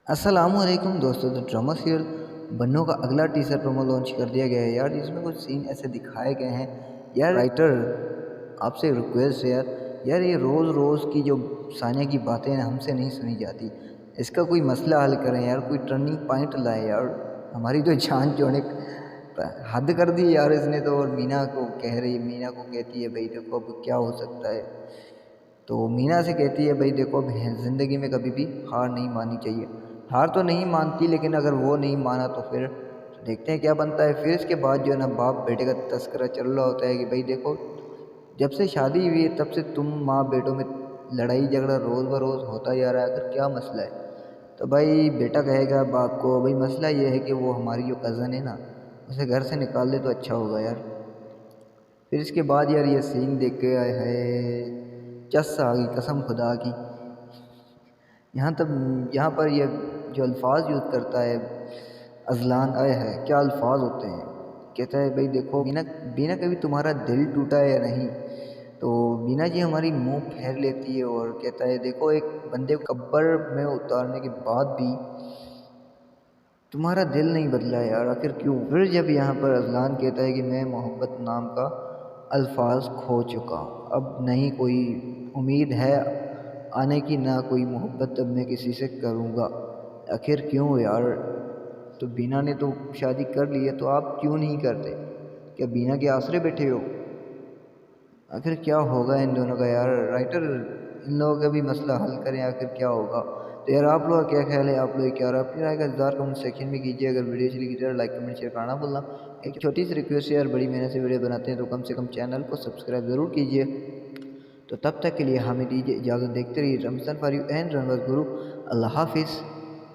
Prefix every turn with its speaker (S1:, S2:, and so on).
S1: अस्सलाम वालेकुम दोस्तों। तो ड्रामा सीरियल बन्नों का अगला टीजर प्रोमो लॉन्च कर दिया गया है यार, जिसमें कुछ सीन ऐसे दिखाए गए हैं यार। राइटर आपसे रिक्वेस्ट है यार ये रोज़ रोज़ की जो सानिया की बातें हैं हमसे नहीं सुनी जाती। इसका कोई मसला हल करें यार, कोई टर्निंग पॉइंट लाए यार। हमारी तो जान जोड़ने हद कर दी यार इसने तो। और मीना को कह रही, मीना को कहती है भाई देखो अब क्या हो सकता है। तो मीना से कहती है भाई देखो अब ज़िंदगी में कभी भी हार नहीं माननी चाहिए। हार तो नहीं मानती, लेकिन अगर वो नहीं माना तो फिर देखते हैं क्या बनता है। फिर इसके बाद जो है ना बाप बेटे का तस्करा चल रहा होता है कि भाई देखो जब से शादी हुई है तब से तुम माँ बेटों में लड़ाई झगड़ा रोज़ बरोज़ होता जा रहा है, आखिर क्या मसला है। तो भाई बेटा कहेगा बाप को भाई मसला ये है कि वो हमारी जो कज़न है ना उसे घर से निकाल दे तो अच्छा होगा यार। फिर इसके बाद यार ये सीन देख के आए है चस आ गई कसम खुदा की। यहाँ पर ये जो अल्फाज यूज़ करता है अजलान, आए है क्या अल्फाज होते हैं। कहता है भाई देखो बीना बीना कभी तुम्हारा दिल टूटा है या नहीं। तो बीना जी हमारी मुंह फेर लेती है और कहता है देखो एक बंदे को कब्र में उतारने के बाद भी तुम्हारा दिल नहीं बदला यार, आखिर क्यों। फिर जब यहाँ पर अजलान कहता है कि मैं मोहब्बत नाम का अल्फाज खो चुका, अब नहीं कोई उम्मीद है आने की, ना कोई मोहब्बत अब मैं किसी से करूँगा। आखिर क्यों यार। तो बीना ने तो शादी कर ली है तो आप क्यों नहीं करते। क्या बीना के आसरे बैठे हो। आखिर क्या होगा इन दोनों का यार। राइटर इन लोगों का भी मसला हल करें, आखिर क्या होगा। तो यार आप लोग का क्या ख्याल है, आप लोग क्या और अपनी राय का इंतजार कमेंट सेक्शन में कीजिए। अगर वीडियो चली की तो लाइक कमेंट शेयर करना भूलना। एक छोटी सी रिक्वेस्ट है यार, बड़ी मेहनत से वीडियो बनाते हैं तो कम से कम चैनल को सब्सक्राइब ज़रूर कीजिए। तो तब तक के लिए हमें दीजिए इजाज़त, देखते रहिए रमज़ान फॉर यू एंड रनवर्स गुरु। अल्लाह हाफिज़।